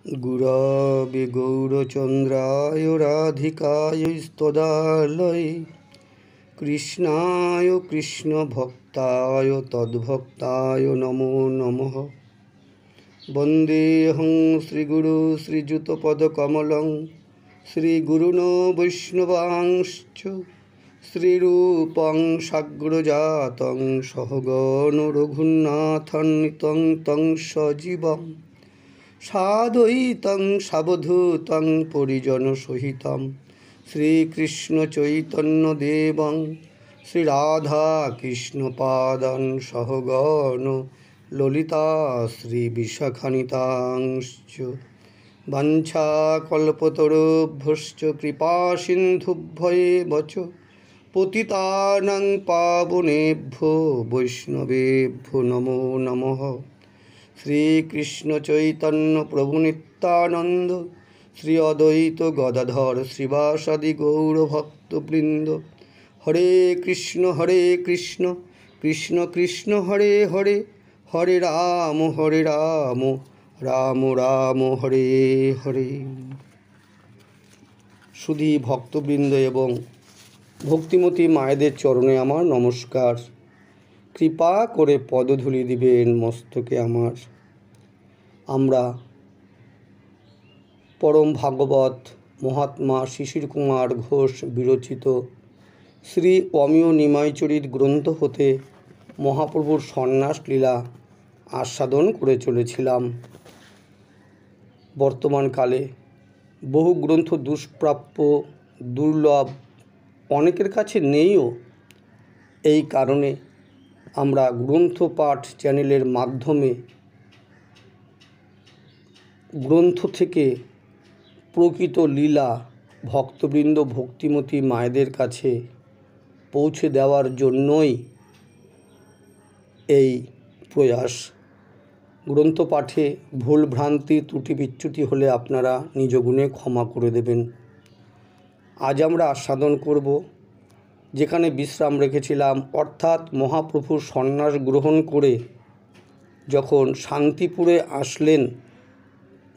गुरावे गौरचन्द्राय राधिकाय स्तदालये कृष्णाय कृष्णभक्ताय तद्भक्ताय नमो नमः। वन्देऽहं श्रीगुरु श्रीयुतपदकमलं श्रीगुरुन् वैष्णवांश्च श्रीरूपं साग्रजातं सहगण रघुनाथान्वितं तं सजीवम् साद्वैतं सावधूतं परिजनसहितं श्रीकृष्णचैतन्यदेवं श्रीराधाकृष्णपादान् सहगण ललिता श्रीविशाखान्वितांश्च वाञ्छाकल्पतरुभ्यश्च कृपासिन्धुभ्येव च पतितानां पावनेभ्यो वैष्णवेभ्यो नमो नमः। श्रीकृष्ण चैतन्य प्रभु नित्यानंद श्री अद्वैत गदाधर श्रीवासादि गौरभक्तवृंद। हरे कृष्ण कृष्ण कृष्ण हरे हरे, हरे राम राम राम हरे हरे। सुधी भक्तवृंद एवं भक्तिमती मायेদের चरणे आमार नमस्कार। कृपा करे पदधूलि दिबेन मस्तके आमार। आमरा परम भागवत महात्मा शिशिर कुमार घोष विरचित श्री अमीय निमायचरित ग्रंथ होते महाप्रभुर सन्यास लीला आस्वादन करे चलेछिलाम। बर्तमान काले बहु ग्रंथ दुष्प्राप्य दुर्लभ अनेकेर काछे नेइओ। एई कारणे आमरा ग्रंथ पाठ चैनेलेर माध्यमे ग्रंथ थेके प्रकृत लीला भक्तबृंद भक्तिमती मायेদের काछे पौঁছে देওয়ার জন্যই এই प्रयास। ग्रंथ पाठे भूल भ्रांति त्रुटि बिच्युति होले आपनारा निज गुणे क्षमा करे देবেন। आज आमरा आस्वादन करब যেখানে বিশ্রাম রেখেছিলাম, অর্থাৎ মহাপ্রভু সন্ন্যাস গ্রহণ করে যখন শান্তিপুরে আসলেন,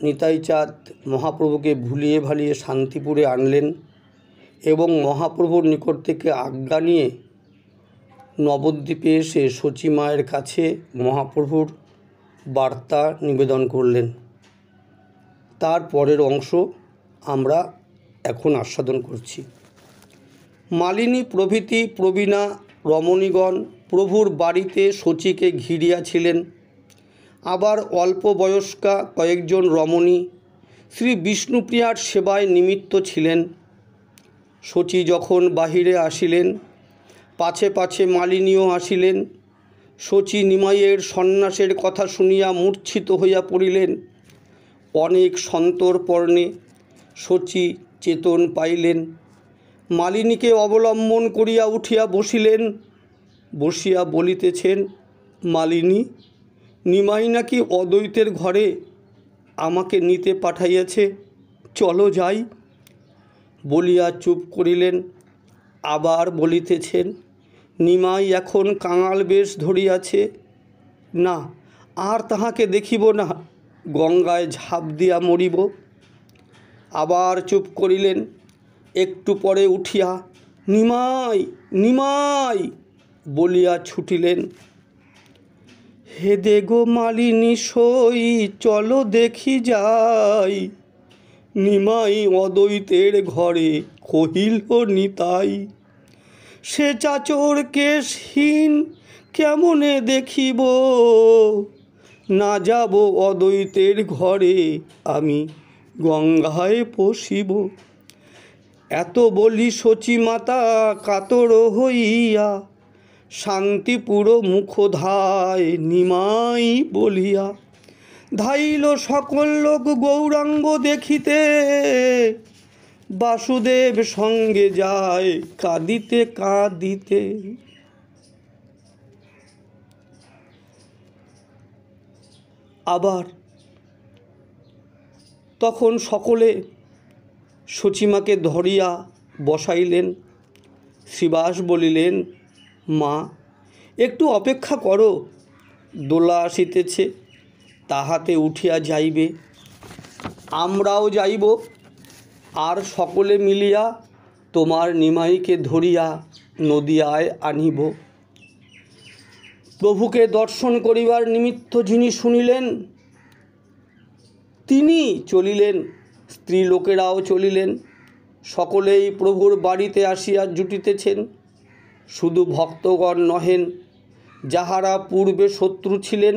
নিতাই চাঁদ মহাপ্রভুকে ভুলিয়ে ভালিয়ে শান্তিপুরে আনলেন এবং মহাপ্রভুর নিকট থেকে আজ্ঞা নিয়ে নবদ্বীপে এসে শচী মায়ের কাছে মহাপ্রভুর বার্তা নিবেদন করলেন। তার পরের অংশ আমরা এখন আস্বাদন করছি। মালিনী প্রভৃতি প্রবীণা রমণীগণ প্রভুর বাড়িতে শচীকে ঘিরিয়াছিলেন। আবার অল্প বয়স্কা কয়েকজন রমণী শ্রী বিষ্ণুপ্রিয়ার সেবায় নিমিত্ত ছিলেন। শচী যখন বাহিরে আসিলেন, পাছে পাছে মালিনীও আসিলেন। শচী নিমাইয়ের সন্ন্যাসের কথা শুনিয়া মূর্ছিত হইয়া পড়িলেন। অনেক সন্তর্পণে শচী চেতন পাইলেন। মালিনীকে অবলম্বন করিয়া উঠিয়া বসিলেন। বসিয়া বলিতেছেন, মালিনী, নিমাই নাকি অদ্বৈতের ঘরে আমাকে নিতে পাঠাইয়াছে, চলো যাই। বলিয়া চুপ করিলেন। আবার বলিতেছেন, নিমাই এখন কাঙাল বেশ ধরিয়াছে, না আর তাহাকে দেখিব না, গঙ্গায় ঝাঁপ দিয়া মরিব। আবার চুপ করিলেন। একটু পরে উঠিয়া নিমাই নিমাই বলিয়া ছুটিলেন। হেদে গো মালিনী সই, চলো দেখি যাই, নিমাই অদ্বৈতের ঘরে কহিল নিতাই। সে চাচর কেশহীন কেমনে দেখিব, না যাব অদ্বৈতের ঘরে আমি গঙ্গায় পশিব। এত বলি শচী মাতা কাতর হইয়া, শান্তিপুর মুখধায় নিমাই বলিয়া। ধাইল সকল লোক গৌরাঙ্গ দেখিতে, বাসুদেব সঙ্গে যায় কাঁদিতে কাঁদিতে। আবার তখন সকলে শচীমাকে ধরিয়া বসাইলেন। শ্রীবাস বলিলেন, মা একটু অপেক্ষা করো, দোলা আসিতেছে, তাহাতে উঠিয়া যাইবে। আমরাও যাইব, আর সকলে মিলিয়া তোমার নিমাইকে ধরিয়া নদিয়ায় আনিব। প্রভুকে দর্শন করিবার নিমিত্ত যিনি শুনিলেন তিনি চলিলেন, স্ত্রী লোকেরাও চলিলেন। সকলেই প্রভুর বাড়িতে আসিয়া জুটিতেছেন। শুধু ভক্তগণ নহেন, যাহারা পূর্বে শত্রু ছিলেন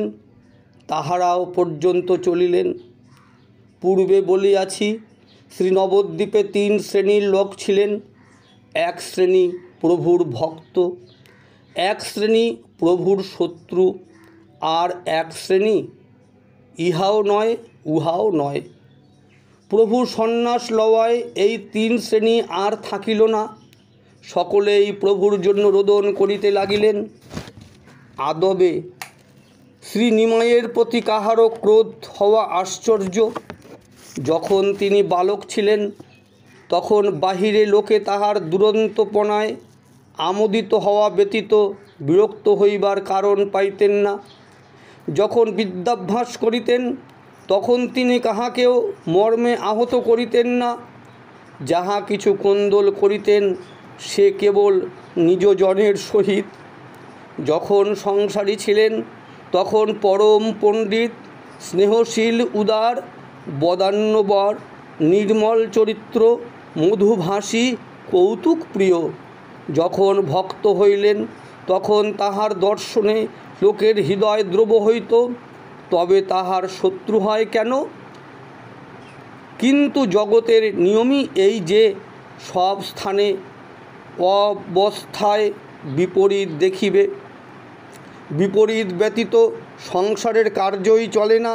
তাহারাও পর্যন্ত চলিলেন। পূর্বে বলিয়াছি, শ্রী নবদ্বীপে 3 শ্রেণীর লোক ছিলেন। এক শ্রেণী প্রভুর ভক্ত, এক শ্রেণী প্রভুর শত্রু, আর এক শ্রেণী ইহাও নয় উহাও নয়। প্রভু সন্ন্যাস লওয়ায় এই 3 শ্রেণী আর থাকিল না। সকলেই প্রভুর জন্য রোদন করিতে লাগিলেন। আদবে শ্রী নিমাইয়ের প্রতি কাহারও ক্রোধ হওয়া আশ্চর্য। যখন তিনি বালক ছিলেন তখন বাহিরে লোকে তাহার দুরন্তপনায় আমোদিত হওয়া ব্যতীত বিরক্ত হইবার কারণ পাইতেন না। যখন বিদ্যাভ্যাস করিতেন তখন তিনি কাহাকেও মর্মে আহত করিতেন না। যাহা কিছু কোন্দল করিতেন সে কেবল নিজ জনের সহিত। যখন সংসারী ছিলেন তখন পরম পণ্ডিত, স্নেহশীল, উদার, বদান্যবর, নির্মল চরিত্র, মধুভাষী, কৌতুক প্রিয়। যখন ভক্ত হইলেন তখন তাহার দর্শনে লোকের হৃদয় দ্রব হইত। তবে তাহার শত্রু হয় কেন? কিন্তু জগতের নিয়মই এই যে সব স্থানে অবস্থায় বিপরীত দেখিবে। বিপরীত ব্যতীত সংসারের কার্যই চলে না।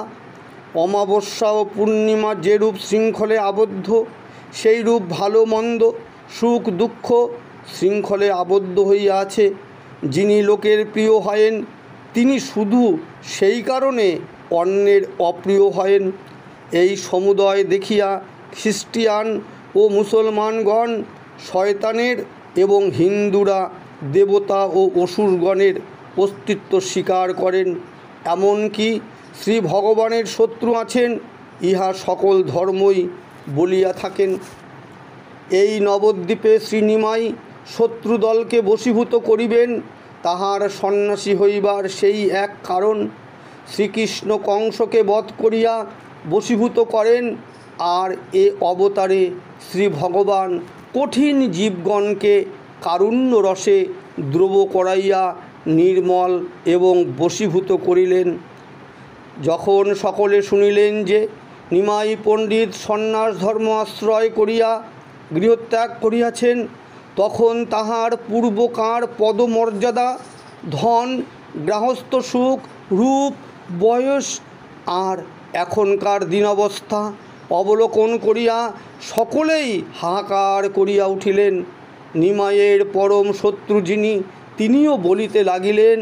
অমাবস্যা ও পূর্ণিমা যেরূপ শৃঙ্খলে আবদ্ধ, সেই রূপ ভালো মন্দ, সুখ দুঃখ শৃঙ্খলে আবদ্ধ হইয়া আছে। যিনি লোকের প্রিয় হয়েন তিনি শুধু সেই কারণে অন্যের অপ্রিয় হয়েন। এই সমুদয় দেখিয়া খ্রিস্টিয়ান ও মুসলমানগণ শয়তানের এবং হিন্দুরা দেবতা ও অসুরগণের অস্তিত্ব স্বীকার করেন। এমনকি শ্রী ভগবানের শত্রু আছেন, ইহা সকল ধর্মই বলিয়া থাকেন। এই নবদ্বীপে শ্রী নিমাই শত্রুদলকে বশীভূত করিবেন, তাহার সন্ন্যাসী হইবার সেই এক কারণ। শ্রীকৃষ্ণ কংসকে বধ করিয়া বশীভূত করেন, আর এ অবতারে শ্রী ভগবান কঠিন জীবগণকে কারুণ্য রসে দ্রব করাইয়া নির্মল এবং বশীভূত করিলেন। যখন সকলে শুনিলেন যে নিমাই পণ্ডিত সন্ন্যাস ধর্ম আশ্রয় করিয়া গৃহত্যাগ করিয়াছেন, তখন তাহার পূর্বকার পদমর্যাদা, ধন, গৃহস্থ সুখ, রূপ, বয়স আর এখনকার দিনাবস্থা অবলোকন করিয়া সকলেই হাহাকার করিয়া উঠিলেন। নিমাইয়ের পরম শত্রু যিনি, তিনিও বলিতে লাগিলেন,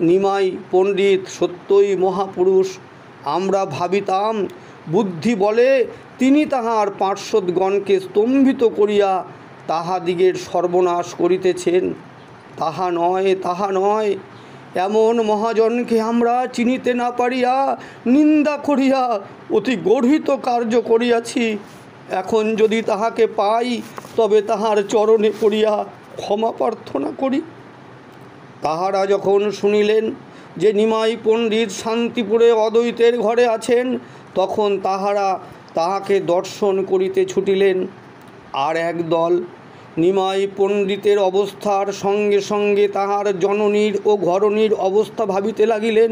নিমাই পণ্ডিত সত্যই মহাপুরুষ। আমরা ভাবিতাম বুদ্ধি বলে তিনি তাহার পার্শ্বদগণকে স্তম্ভিত করিয়া তাহাদিগের সর্বনাশ করিতেছেন। তাহা নয়, তাহা নয়। এমন মহাজনকে আমরা চিনিতে না পারিয়া নিন্দা করিয়া অতি গর্হিত কার্য করিয়াছি। এখন যদি তাহাকে পাই তবে তাহার চরণে পড়িয়া ক্ষমা প্রার্থনা করি। তাহারা যখন শুনিলেন যে নিমাই পণ্ডিত শান্তিপুরে অদ্বৈতের ঘরে আছেন, তখন তাহারা তাহাকে দর্শন করিতে ছুটিলেন। আর এক দল নিমাই পণ্ডিতের অবস্থার সঙ্গে সঙ্গে তাহার জননীর ও ঘরণীর অবস্থা ভাবিতে লাগিলেন।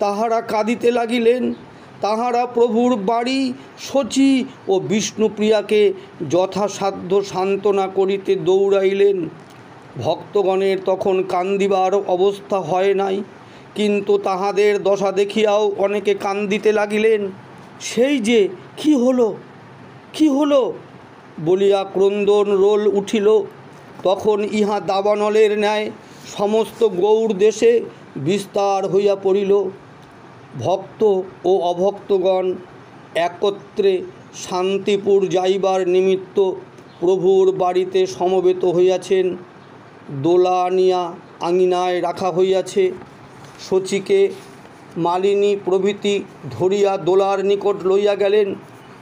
তাহারা কাঁদিতে লাগিলেন। তাহারা প্রভুর বাড়ি, শচী ও বিষ্ণুপ্রিয়াকে যথাসাধ্য সান্ত্বনা করিতে দৌড়াইলেন। ভক্তগণের তখন কান্দিবার অবস্থা হয় নাই, কিন্তু তাহাদের দশা দেখিয়াও অনেকে কান্দিতে লাগিলেন। সেই যে কি হলো, কি হলো বলিয়া ক্রন্দন রোল উঠিল। তখন ইহা দাবানলের ন্যায় সমস্ত গৌড় দেশে বিস্তার হইয়া পড়িল। ভক্ত ও অভক্তগণ একত্রে শান্তিপুর যাইবার নিমিত্ত প্রভুর বাড়িতে সমবেত হইয়াছেন। দোলা আনিয়া আঙিনায় রাখা হইয়াছে। শচীকে মালিনী প্রভৃতি ধরিয়া দোলার নিকট লইয়া গেলেন।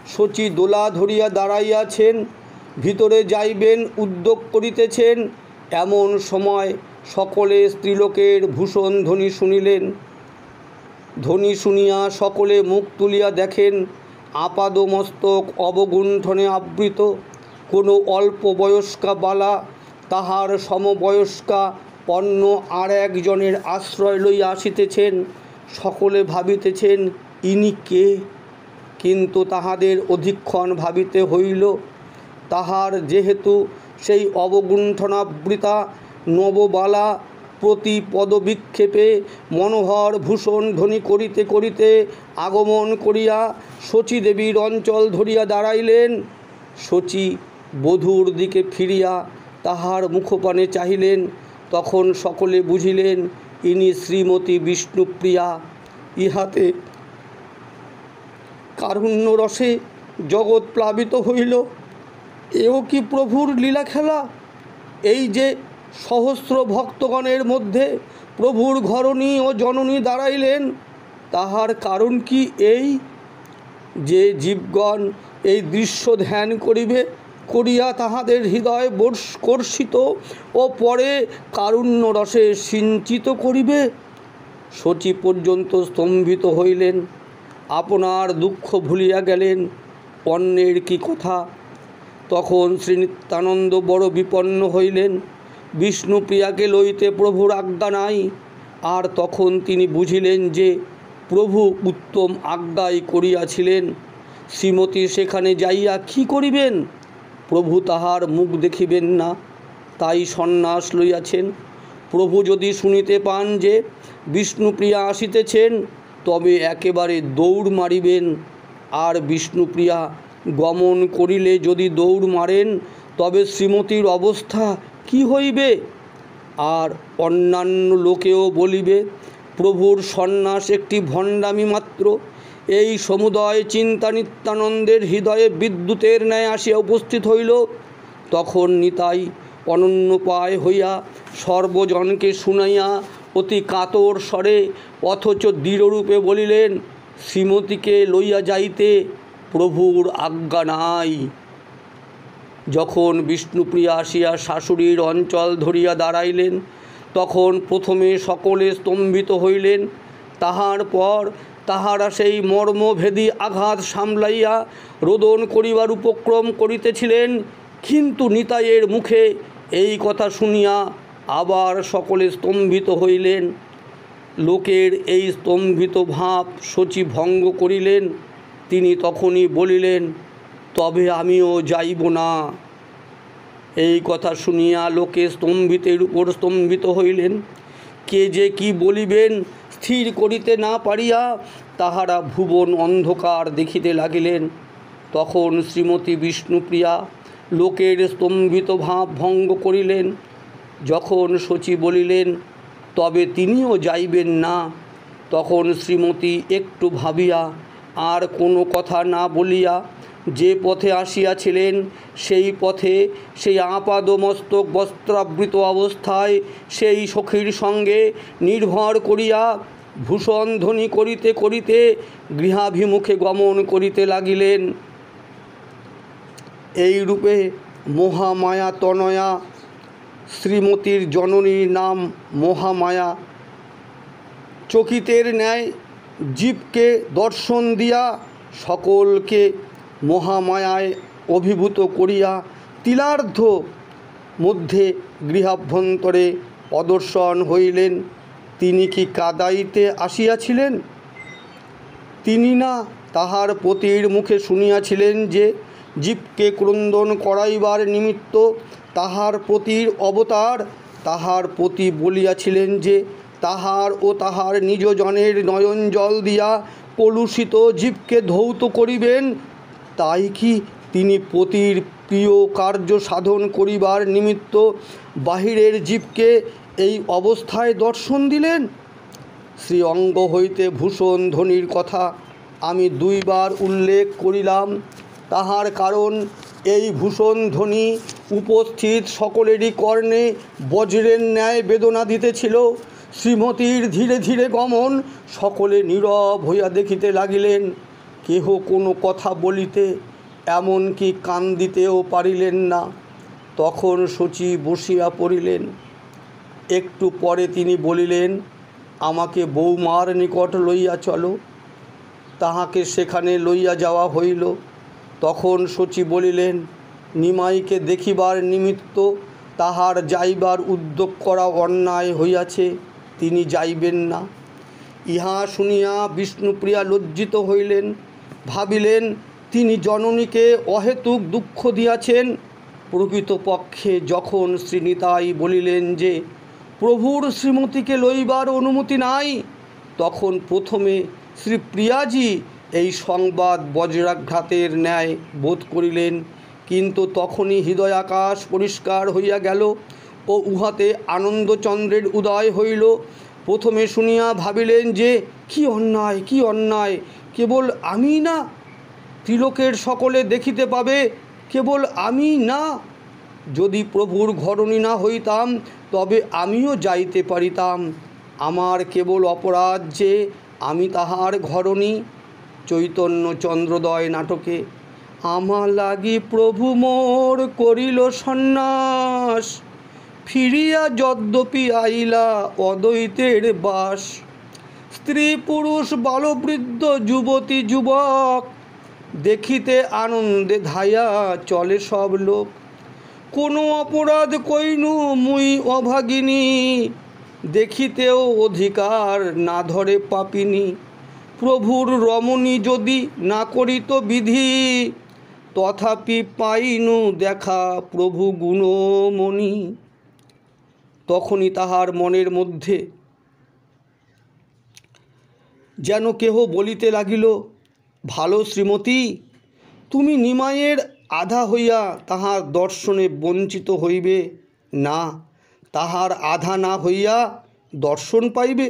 শচী দোলা ধরিয়া দাঁড়াইয়াছেন, ভিতরে যাইবেন উদ্যোগ করিতেছেন। এমন সময় সকলে স্ত্রীলোকের ভূষণ ধ্বনি শুনিলেন। ধ্বনি শুনিয়া সকলে মুখ তুলিয়া দেখেন আপাদমস্তক অবগুণ্ঠনে আবৃত কোনো অল্প বয়স্কা বালা তাহার সমবয়স্কা অন্য আর একজনের আশ্রয় লইয়া আসিতেছেন। সকলে ভাবিতেছেন ইনি কে? কিন্তু তাহাদের অধিক্ষণ ভাবিতে হইল, তাহার যেহেতু সেই অবগুণ্ঠনাবৃতা নববালা প্রতি পদবিক্ষেপে মনোহর ভূষণ ধ্বনি করিতে করিতে আগমন করিয়া শচীদেবীর অঞ্চল ধরিয়া দাঁড়াইলেন। শচী বধূর দিকে ফিরিয়া তাহার মুখপানে চাহিলেন। তখন সকলে বুঝিলেন ইনি শ্রীমতী বিষ্ণুপ্রিয়া। ইহাতে কারুণ্য রসে জগৎ প্লাবিত হইল। এও কি প্রভুর লীলা খেলা? এই যে সহস্র ভক্তগণের মধ্যে প্রভুর ঘরণী ও জননী দাঁড়াইলেন, তাহার কারণ কি এই যে জীবগণ এই দৃশ্য ধ্যান করিবে, করিয়া তাহাদের হৃদয় কর্ষিত ও পরে কারুণ্য রসে সিঞ্চিত করিবে? শচী পর্যন্ত স্তম্ভিত হইলেন, আপনার দুঃখ ভুলিয়া গেলেন, অন্যের কি কথা। তখন শ্রী নিত্যানন্দ বড় বিপন্ন হইলেন, বিষ্ণুপ্রিয়াকে লইতে প্রভুর আজ্ঞা নাই। আর তখন তিনি বুঝিলেন যে প্রভু উত্তম আজ্ঞাই করিয়াছিলেন। শ্রীমতী সেখানে যাইয়া কি করিবেন? প্রভু তাহার মুখ দেখিবেন না, তাই সন্ন্যাস লইয়াছেন। প্রভু যদি শুনিতে পান যে বিষ্ণুপ্রিয়া আসিতেছেন, তবে একেবারে দৌড় মারিবেন। আর বিষ্ণুপ্রিয়া গমন করিলে যদি দৌড় মারেন, তবে শ্রীমতীর অবস্থা কি হইবে? আর অন্যান্য লোকেও বলিবে প্রভুর সন্ন্যাস একটি ভণ্ডামি মাত্র। এই সমুদয় চিন্তা নিত্যানন্দের হৃদয়ে বিদ্যুতের ন্যায় আসিয়া উপস্থিত হইল। তখন নিতাই অনন্যোপায় হইয়া সর্বজনকে শুনাইয়া অতি কাতর স্বরে অথচ দৃঢ়রূপে বলিলেন, শ্রীমতীকে লইয়া যাইতে প্রভুর আজ্ঞা নাই। যখন বিষ্ণুপ্রিয়া আসিয়া শাশুড়ির অঞ্চল ধরিয়া দাঁড়াইলেন, তখন প্রথমে সকলে স্তম্ভিত হইলেন। তাহার পর তাহারা সেই মর্মভেদী আঘাত সামলাইয়া রোদন করিবার উপক্রম করিতেছিলেন। কিন্তু নিতাইয়ের মুখে এই কথা শুনিয়া আবার সকলে স্তম্ভিত হইলেন। লোকের এই স্তম্ভিত ভাব শচী ভঙ্গ করিলেন। তিনি তখনই বলিলেন, তবে আমিও যাইব না। এই কথা শুনিয়া লোকে স্তম্ভিতের উপর স্তম্ভিত হইলেন। কে যে কি বলিবেন স্থির করিতে না পারিয়া তাহারা ভুবন অন্ধকার দেখিতে লাগিলেন। তখন শ্রীমতী বিষ্ণুপ্রিয়া লোকের স্তম্ভিত ভাব ভঙ্গ করিলেন। যখন শচী বলিলেন, তবে তিনিও যাইবেন না, তখন শ্রীমতী একটু ভাবিয়া আর কোনো কথা না বলিয়া যে পথে আসিয়াছিলেন সেই পথে সেই আপাদমস্তক বস্ত্রাবৃত অবস্থায় সেই সখীর সঙ্গে নির্ভর করিয়া ভূষণ ধ্বনি করিতে করিতে গৃহাভিমুখে গমন করিতে লাগিলেন। এইরূপে মহামায়া তনয়া শ্রীমতীর জননীর নাম মহামায়া চকিতের ন্যায় জীবকে দর্শন দিয়া সকলকে মহামায়ায় অভিভূত করিয়া তিলার্ধ মধ্যে গৃহাভ্যন্তরে অদর্শন হইলেন। তিনি কি কাদাইতে আসিয়াছিলেন? তিনি না তাহার পতির মুখে শুনিয়াছিলেন যে জীবকে ক্রন্দন করাইবার নিমিত্ত তাহার পতির অবতার। তাহার পতি বলিয়াছিলেন যে তাহার ও তাহার নিজজনের নয়ন জল দিয়া কলুষিত জীবকে ধৌত করিবেন। তাই কি তিনি পতির প্রিয় কার্য সাধন করিবার নিমিত্ত বাহিরের জীবকে এই অবস্থায় দর্শন দিলেন? শ্রী অঙ্গ হইতে ভূষণ ধ্বনির কথা আমি দুইবার উল্লেখ করিলাম। তাহার কারণ এই ভূষণ ধ্বনি উপস্থিত সকলেরই কর্ণে বজ্রের ন্যায় বেদনা দিতেছিল। শ্রীমতীর ধীরে ধীরে গমন সকলে নীরব হইয়া দেখিতে লাগিলেন। কেহ কোনো কথা বলিতে এমনকি কান্দিতেও পারিলেন না। তখন শচী বসিয়া পড়িলেন। একটু পরে তিনি বলিলেন, আমাকে বৌমার নিকট লইয়া চলো। তাহাকে সেখানে লইয়া যাওয়া হইল। তখন শচী বলিলেন, নিমাইকে দেখিবার নিমিত্ত তাহার যাইবার উদ্যোগ করা অন্যায় হইয়াছে, তিনি যাইবেন না। ইহা শুনিয়া বিষ্ণুপ্রিয়া লজ্জিত হইলেন, ভাবিলেন তিনি জননীকে অহেতুক দুঃখ দিয়াছেন। প্রকৃতপক্ষে যখন শ্রীনিতাই বলিলেন যে প্রভুর শ্রীমতীকে লইবার অনুমতি নাই, তখন প্রথমে শ্রীপ্রিয়াজি এই সংবাদ বজ্রাঘাতের ন্যায় বোধ করিলেন, কিন্তু তখনই হৃদয়াকাশ পরিষ্কার হইয়া গেল ও উহাতে আনন্দচন্দ্রের উদয় হইল। প্রথমে শুনিয়া ভাবিলেন যে কি অন্যায়, কি অন্যায়! কেবল আমি না, ত্রিলোকের সকলে দেখিতে পাবে, কেবল আমি না। যদি প্রভুর ঘরণী না হইতাম তবে আমিও যাইতে পারিতাম। আমার কেবল অপরাধ যে আমি তাহার ঘরণী। চৈতন্য চন্দ্রোদয় নাটকে আমার লাগি প্রভু মোর করিল সন্ন্যাস, ফিরিয়া যদ্যপি আইলা অদ্বৈতের বাস। স্ত্রী পুরুষ বালবৃদ্ধ যুবতী যুবক, দেখিতে আনন্দে ধাইয়া চলে সব লোক। কোনো অপরাধ কইনু মুই অভাগিনী, দেখিতেও অধিকার না ধরে পাপিনী। প্রভুর রমণী যদি না করিত বিধি, তথাপি পাইনু দেখা প্রভু গুণমণি। তখনই তাহার মনের মধ্যে যেন কেহ বলিতে লাগিল, ভালো শ্রীমতী, তুমি নিমাইয়ের আধা হইয়া তাহার দর্শনে বঞ্চিত হইবে না, তাহার আধা না হইয়া দর্শন পাইবে।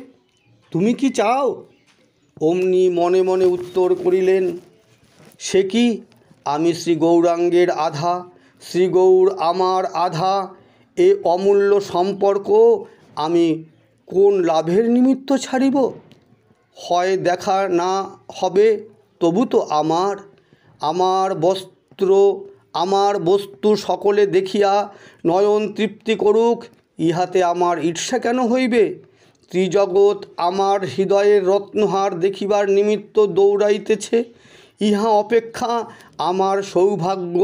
তুমি কি চাও? অমনি মনে মনে উত্তর করিলেন, সে কি, আমি শ্রী গৌরাঙ্গের আধা, শ্রী গৌর আমার আধা। এ অমূল্য সম্পর্ক আমি কোন লাভের নিমিত্ত ছাড়িব? হয় দেখা না হবে, তবু তো আমার বস্তু সকলে দেখিয়া নয়ন তৃপ্তি করুক, ইহাতে আমার ঈর্ষা কেন হইবে? ত্রিজগৎ আমার হৃদয়ের রত্নহার দেখিবার নিমিত্ত দৌড়াইতেছে, ইহা অপেক্ষা আমার সৌভাগ্য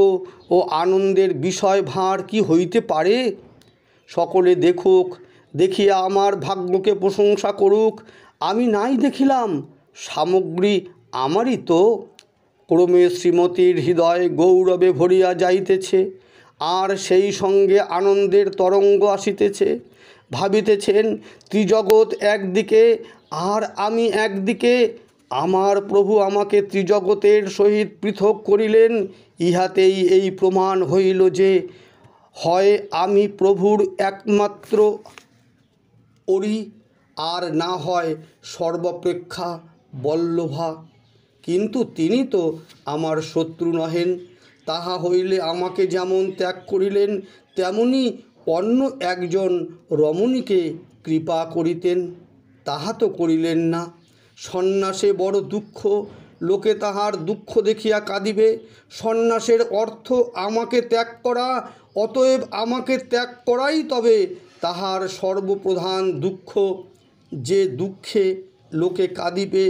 ও আনন্দের বিষয় ভার কি হইতে পারে? সকলে দেখুক, দেখিয়া আমার ভাগ্যকে প্রশংসা করুক। আমি নাই দেখিলাম, সামগ্রী আমারই তো। ক্রমে শ্রীমতীর হৃদয় গৌরবে ভরিয়া যাইতেছে, আর সেই সঙ্গে আনন্দের তরঙ্গ আসিতেছে। ভাবিতেছেন, ত্রিজগৎ একদিকে আর আমি একদিকে, আমার প্রভু আমাকে ত্রিজগতের সহিত পৃথক করিলেন। ইহাতেই এই প্রমাণ হইল যে হয় আমি প্রভুর একমাত্র অরি, আর না হয় সর্বাপেক্ষা বল্লভা। কিন্তু তিনি তো আমার শত্রু নহেন। তাহা হইলে আমাকে যেমন ত্যাগ করিলেন, তেমনি অন্য একজন রমণীকে কৃপা করিতেন। তাহা তো করিলেন না। সন্ন্যাসে বড় দুঃখ, লোকে তাহার দুঃখ দেখিয়া কাঁদিবে। সন্ন্যাসের অর্থ আমাকে ত্যাগ করা, অতএব আমাকে ত্যাগ করাই তবে তাহার সর্বপ্রধান দুঃখ। যে দুঃখে লোকে কাঁদিবে,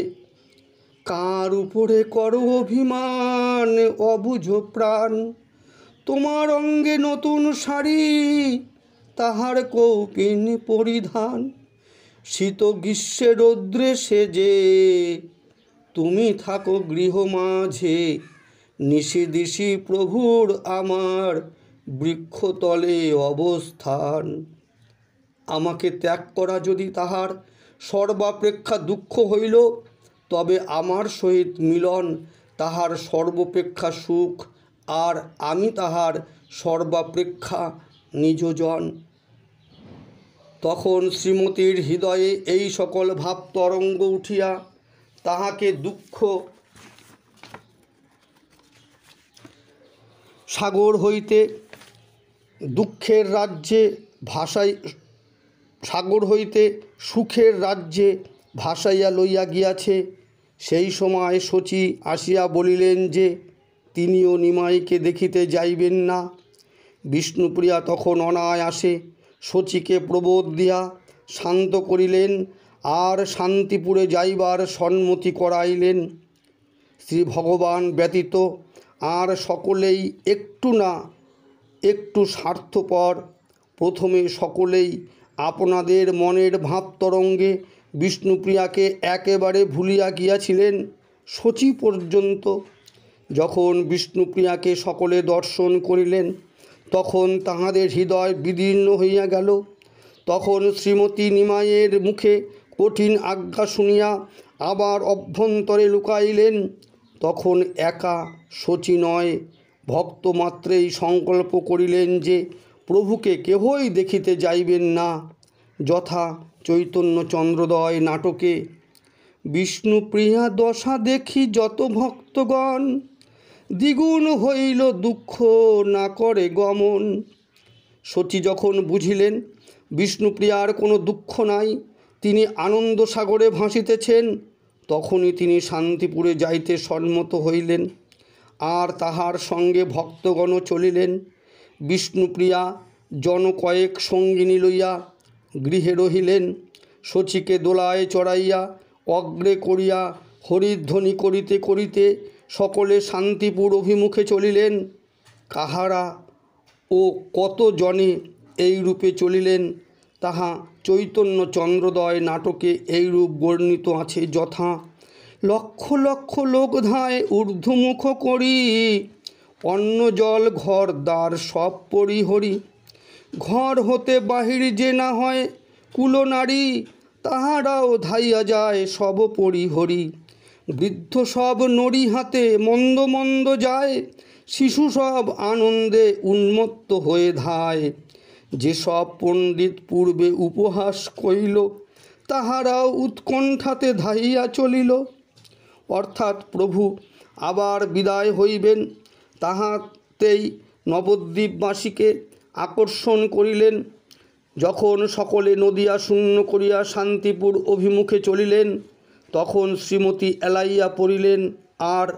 কার উপরে করো অভিমান অবুঝ প্রাণ। তোমার অঙ্গে নতুন শাড়ি, তাহার কৌপিন পরিধান। শীত গ্রীষ্মে রৌদ্রে সেজে তুমি থাকো গৃহ মাঝে। নিশিদিশি প্রভুর আমার বৃক্ষতলে অবস্থান। আমাকে ত্যাগ করা যদি তাহার সর্বাপেক্ষা দুঃখ হইল, তবে আমার সহিত মিলন তাহার সর্বাপেক্ষা সুখ, আর আমি তাহার সর্বাপেক্ষা নিজজন। তখন শ্রীমতীর হৃদয়ে এই সকল ভাব তরঙ্গ উঠিয়া তাহাকে সাগর হইতে সুখের রাজ্যে ভাসাইয়া লইয়া গিয়াছে। সেই সময় শচী আসিয়া বলিলেন যে তিনিও নিমাইকে দেখিতে যাইবেন না। বিষ্ণুপ্রিয়া তখন অনায়াসে শচীকে প্রবোধ দিয়া শান্ত করিলেন আর শান্তিপুরে যাইবার সম্মতি করাইলেন। শ্রী ভগবান ব্যতীত আর সকলেই একটু না একটু স্বার্থপর। প্রথমে সকলেই আপনাদের মনের ভাবতরঙ্গে বিষ্ণুপ্রিয়াকে একেবারে ভুলিয়া গিয়াছিলেন, শচী পর্যন্ত। যখন বিষ্ণুপ্রিয়াকে সকলে দর্শন করিলেন তখন তাহাদের হৃদয় বিদীর্ণ হইয়া গেল। তখন শ্রীমতী নিমাইয়ের মুখে কঠিন আজ্ঞা শুনিয়া আবার অভ্যন্তরে লুকাইলেন। তখন একা শচী নয়, ভক্তমাত্রেই সংকল্প করিলেন যে প্রভুকে কেহই দেখিতে যাইবেন না। যথা চৈতন্য চন্দ্রোদয় নাটকে বিষ্ণুপ্রিয়া দশা দেখি যত ভক্তগণ, দ্বিগুণ হইল দুঃখ না করে গমন। শচী যখন বুঝিলেন বিষ্ণুপ্রিয়ার কোনো দুঃখ নাই, তিনি আনন্দ সাগরে ভাসিতেছেন, তখনই তিনি শান্তিপুরে যাইতে সম্মত হইলেন আর তাহার সঙ্গে ভক্তগণ চলিলেন। বিষ্ণুপ্রিয়া জন কয়েক সঙ্গিনী লইয়া গৃহে রহিলেন। শচীকে দোলায় চড়াইয়া অগ্রে করিয়া হরিধ্বনি করিতে করিতে সকলে শান্তিপুর অভিমুখে চলিলেন। কাহারা ও কত জনে এই রূপে চলিলেন তাহা চৈতন্য চন্দ্রোদয় নাটকে এইরূপ বর্ণিত আছে। যথা লক্ষ লক্ষ লোক ধায় ঊর্ধ্বমুখ করি, অন্ন জল ঘর দ্বার সব পরিহরি, ঘর হতে বাহির যে না হয় কুলনারী, তাহারাও ধাইয়া যায় সব পরিহরি। বৃদ্ধ সব নড়ি হাতে মন্দ মন্দ যায়, শিশু সব আনন্দে উন্মত্ত হয়ে ধায়। যেসব পণ্ডিত পূর্বে উপহাস কইল, তাহারাও উৎকণ্ঠাতে ধাইয়া চলিল। অর্থাৎ প্রভু আবার বিদায় হইবেন, তাহাতেই নবদ্বীপবাসীকে আকর্ষণ করিলেন। যখন সকলে নদিয়া শূন্য করিয়া শান্তিপুর অভিমুখে চলিলেন তখন শ্রীমতী এলাইয়া পড়িলেন আর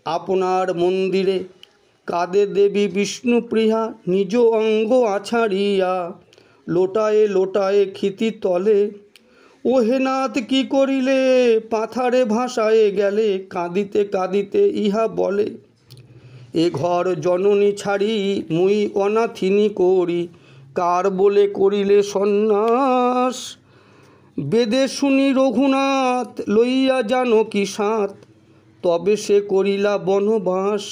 আপনার মন্দিরে কাঁদে দেবী বিষ্ণুপ্রিয়া নিজ অঙ্গ আছাড়িয়া, লোটায়ে লোটায়ে ক্ষিতি তলে, ওহে নাথ কি করিলে পাথারে ভাসায়ে গেলে, কাঁদিতে কাঁদিতে ইহা বলে, এ ঘর জননী ছাড়ি মুই অনাথিনী করি, কার বলে করিলে সন্ন্যাস, বেদে শুনি রঘুনাথ লইয়া জানকী সাথ, তবে সে করিলা বনবাস,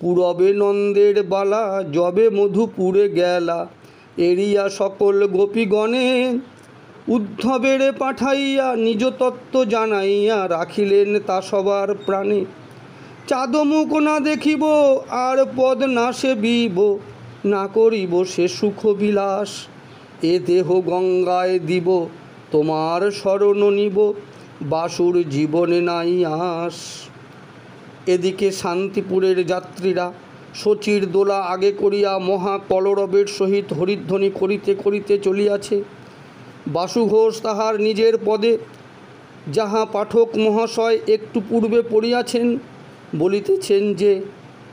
পূরবে নন্দের বালা যবে মধুপুরে গেলা, এড়িয়া সকল গোপীগণে উদ্ধবেরে পাঠাইয়া নিজ তত্ত্ব জানাইয়া রাখিলেন তা সবার প্রাণে, চাঁদমুখ না দেখিব আর পদ না সেবিব, না করিব সে সুখ বিলাস, এ দেহ গঙ্গায় দিব তোমার শরণ নিব, বাসুর জীবনে নাই আস। এদিকে শান্তিপুরের যাত্রীরা শচীর দোলা আগে করিয়া মহা কলরবের সহিত হরিধ্বনি করিতে করিতে চলিয়াছে। বাসুঘোষ তাহার নিজের পদে, যাহা পাঠক মহাশয় একটু পূর্বে পড়িয়াছেন, বলিতেছেন যে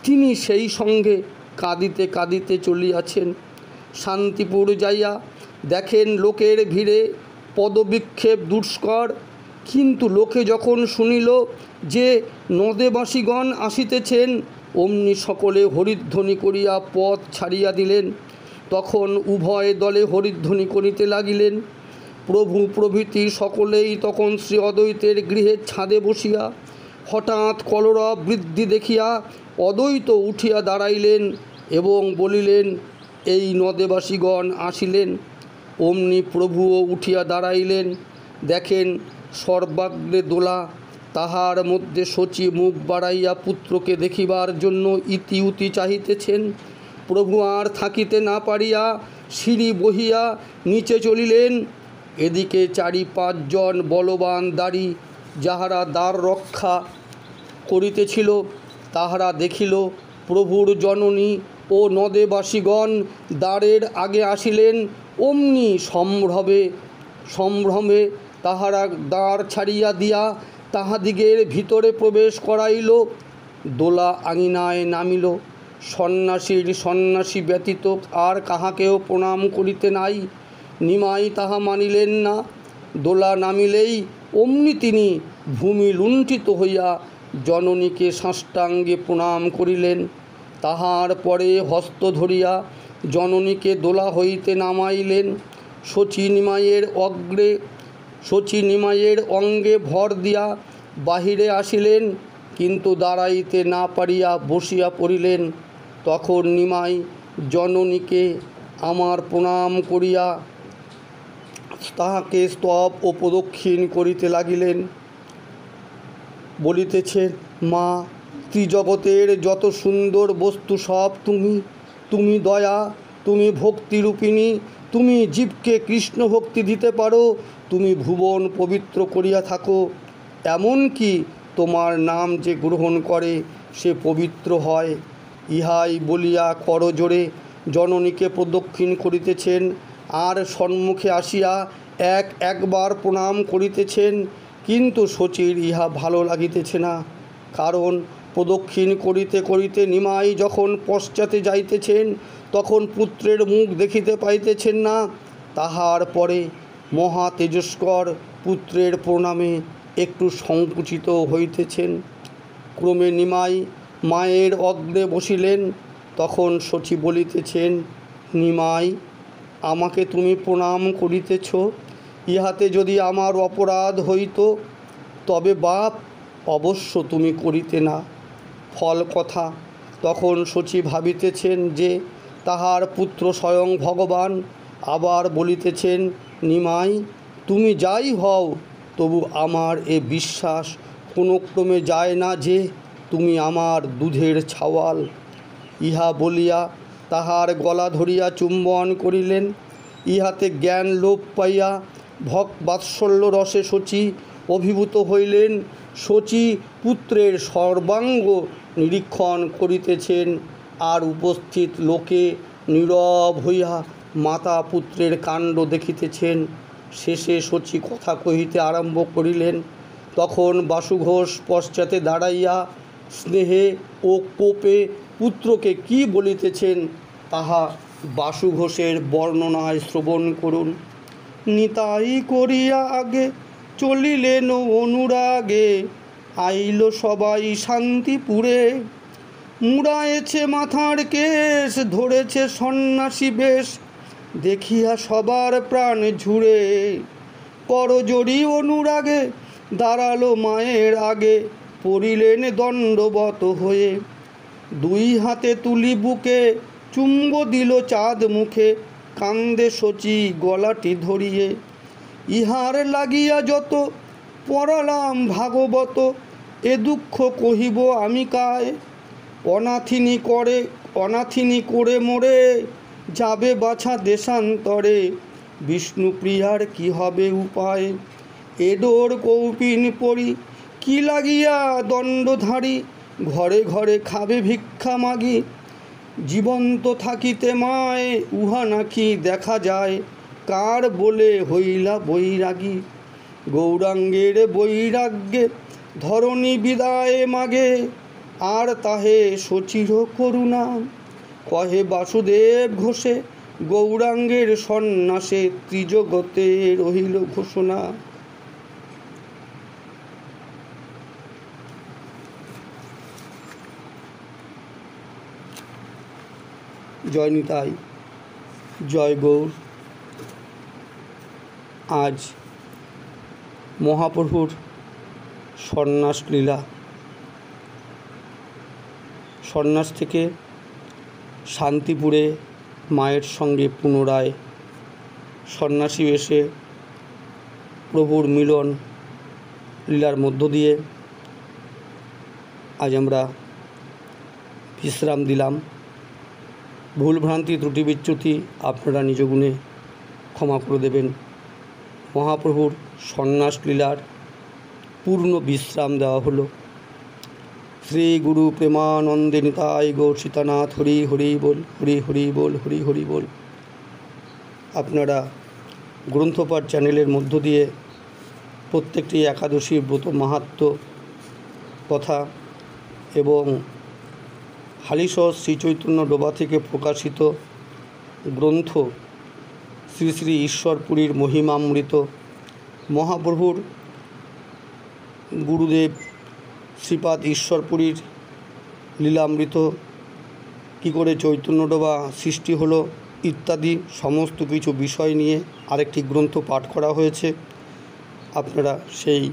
তিনি সেই সঙ্গে কাঁদিতে কাঁদিতে চলিয়াছেন। শান্তিপুর যাইয়া দেখেন লোকের ভিড়ে পদবিক্ষেপ দুষ্কর, কিন্তু লোকে যখন শুনিল যে নদেবাসীগণ আসিতেছেন, অমনি সকলে হরিধ্বনি করিয়া পথ ছাড়িয়া দিলেন। তখন উভয় দলে হরিধ্বনি করিতে লাগিলেন। প্রভু প্রভৃতি সকলেই তখন শ্রী অদ্বৈতের গৃহের ছাদে বসিয়া হঠাৎ কলরব বৃদ্ধি দেখিয়া অদ্বৈত উঠিয়া দাঁড়াইলেন এবং বলিলেন, এই নদেবাসীগণ আসিলেন। অমনি প্রভুও উঠিয়া দাঁড়াইলেন। দেখেন সর্বাগ্রে দোলা, তাহার মধ্যে শচী মুখ বাড়াইয়া পুত্রকে দেখিবার জন্য ইতি উতি চাহিতেছেন। প্রভু আর থাকিতে না পারিয়া সিঁড়ি বহিয়া নিচে চলিলেন। এদিকে 4-5 জন বলবান দাঁড়ি যাহারা দ্বার রক্ষা করিতেছিল, তাহারা দেখিল প্রভুর জননী ও নদেবাসীগণ দ্বারের আগে আসিলেন। অমনি সম্ভ্রমে তাহারা দ্বার ছাড়িয়া দিয়া তাহাদিগের ভিতরে প্রবেশ করাইল। দোলা আঙিনায় নামিল। সন্ন্যাসী ব্যতীত আর কাহাকেও প্রণাম করিতে নাই। নিমাই তাহা মানিলেন না। দোলা নামিলেই অমনি তিনি ভূমি লুণ্ঠিত হইয়া জননীকে সাষ্টাঙ্গে প্রণাম করিলেন। তাহার পরে হস্ত ধরিয়া জননীকে দোলা হইতে নামাইলেন। শচী নিমাইয়ের অঙ্গে ভর দিয়া বাহিরে আসিলেন, কিন্তু দাঁড়াইতে না পারিয়া বসিয়া পড়িলেন। তখন নিমাই জননীকে আমার প্রণাম করিয়া তাহাকে স্তব ও প্রদক্ষিণ করিতে লাগিলেন। বলিতেছেন, মা, ত্রিজগতের যত সুন্দর বস্তু সব তুমি দয়া, তুমি ভক্তিরূপিণী, তুমি জীবকে কৃষ্ণ ভক্তি দিতে পারো, তুমি ভুবন পবিত্র করিয়া থাকো। এমন কি তোমার নাম যে গ্রহণ করে সে পবিত্র হয়। ইহাই বলিয়া করজোড়ে জননীকে প্রদক্ষিণ করিতেছেন, আর সম্মুখে আসিয়া একবার প্রণাম করিতেছেন। কিন্তু শচীর ইহা ভালো লাগিতেছে না। কারণ প্রদক্ষিণ করিতে করিতে নিমাই যখন পশ্চাতে যাইতেছেন, তখন পুত্রের মুখ দেখিতে পাইতেছেন না। তাহার পরে মহা তেজস্কর পুত্রের প্রণামে একটু সংকুচিত হইতেছেন। ক্রমে নিমাই মায়ের অগ্রে বসিলেন। তখন শচী বলিতেছেন, নিমাই, আমাকে তুমি প্রণাম করিতেছ, ইহাতে যদি আমার অপরাধ হইত তবে বাপ অবশ্য তুমি করিতে না। ফল কথা। তখন শচী ভাবিতেছেন যে তাহার পুত্র স্বয়ং ভগবান। আবার বলিতেছেন, নিমাই, তুমি যাই হও, তবু আমার এ বিশ্বাস কোনো ক্রমে যায় না যে তুমি আমার দুধের ছাওয়াল। ইহা বলিয়া তাহার গলা ধরিয়া চুম্বন করিলেন। ইহাতে জ্ঞান লোপ পাইয়া বাৎসল্য রসে শচী অভিভূত হইলেন। শচী পুত্রের সর্বাঙ্গ নিরীক্ষণ করিতেছেন, আর উপস্থিত লোকে নীরব হইয়া মাতা পুত্রের কাণ্ড দেখিতেছেন। শেষে শচী কথা কহিতে আরম্ভ করিলেন। তখন বাসুঘোষ পশ্চাতে দাঁড়াইয়া স্নেহে ও কোপে পুত্রকে কি বলিতেছেন তাহা বাসুঘোষের বর্ণনায় শ্রবণ করুন। নিতাই করিয়া আগে চলিলেন অনুরাগে, আইল সবাই শান্তিপুরে। মুড়ায়েছে মাথার কেশ, ধরেছে সন্ন্যাসী বেশ, দেখিয়া সবার প্রাণ ঝুড়ে। করজোড়ি অনুরাগে দাঁড়ালো মায়ের আগে, পড়িলেন দণ্ডবত হয়ে। দুই হাতে তুলি বুকে, চুম্ব দিল চাঁদ মুখে, কান্দে শচী গলাটি ধরিয়ে। ইহার লাগিয়া যত পড়ালাম ভাগবত, এ দুঃখ কহিব আমি কায়। অনাথিনী করে মোরে, যাবে বাছা দেশান্তরে। বিষ্ণুপ্রিয়ার কি হবে উপায়। এডোর কৌপিন পরি, কি লাগিয়া দণ্ডধারী, ঘরে ঘরে খাবে ভিক্ষা মাগি। জীবন্ত থাকিতে মায়, উহা নাকি দেখা যায়, কার বলে হইলা বৈরাগী। গৌরাঙ্গের বৈরাগ্যে ধরণী বিদায় মাগে, আর তাহে শচীর করুণা। কহে বাসুদেব ঘোষে, গৌরাঙ্গের সন্ন্যাসে ত্রিজগতে রহিল ঘোষণা। জয় নিতাই, জয় গৌর। আজ মহাপ্রভুর সন্ন্যাস লীলা। সন্ন্যাস থেকে শান্তিপুরে মায়ের সঙ্গে পুনরায় সন্ন্যাসী এসে প্রভুর মিলন লীলার মধ্য দিয়ে আজ আমরা বিশ্রাম দিলাম। ভুলভ্রান্তি ত্রুটি বিচ্যুতি আপনারা নিজ গুণে ক্ষমা করে দেবেন। মহাপ্রভুর সন্ন্যাস লীলার পূর্ণ বিশ্রাম দেওয়া হলো। শ্রী গুরু প্রেমানন্দে নিতাই গৌর সীতানাথ হরি হরি বল, হরি হরি বল, হরি হরি বল। আপনারা গ্রন্থপাঠ চ্যানেলের মধ্য দিয়ে প্রত্যেকটি একাদশীর ব্রত মাহাত্ম্য কথা এবং হালিশহর শ্রীচৈতন্য ডোবা থেকে প্রকাশিত গ্রন্থ শ্রী শ্রী ঈশ্বরপুরীর মহিমামৃত, মহাপ্রভুর গুরুদেব শ্রীপাদ ঈশ্বরপুরীর লীলামৃত, কী করে চৈতন্যডোবা সৃষ্টি হলো ইত্যাদি সমস্ত কিছু বিষয় নিয়ে আরেকটি গ্রন্থ পাঠ করা হয়েছে। আপনারা সেই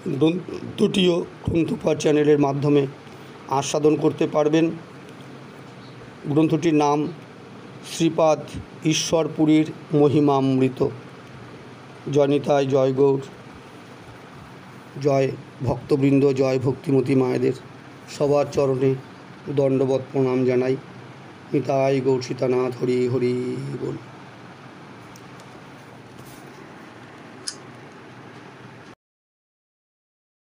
গ্রন্থটিও গ্রন্থপাঠ চ্যানেলের মাধ্যমে আস্বাদন করতে পারবেন। গ্রন্থটির নাম শ্রীপাদ ঈশ্বরপুরীর মহিমামৃত। জয় নিতাই, জয় গৌর, জয় ভক্তবৃন্দ, জয় ভক্তিমতী মায়েদের সবার চরণে দণ্ডবৎ প্রণাম জানাই। নিতাই গৌর সীতানাথ, হরি হরি বল।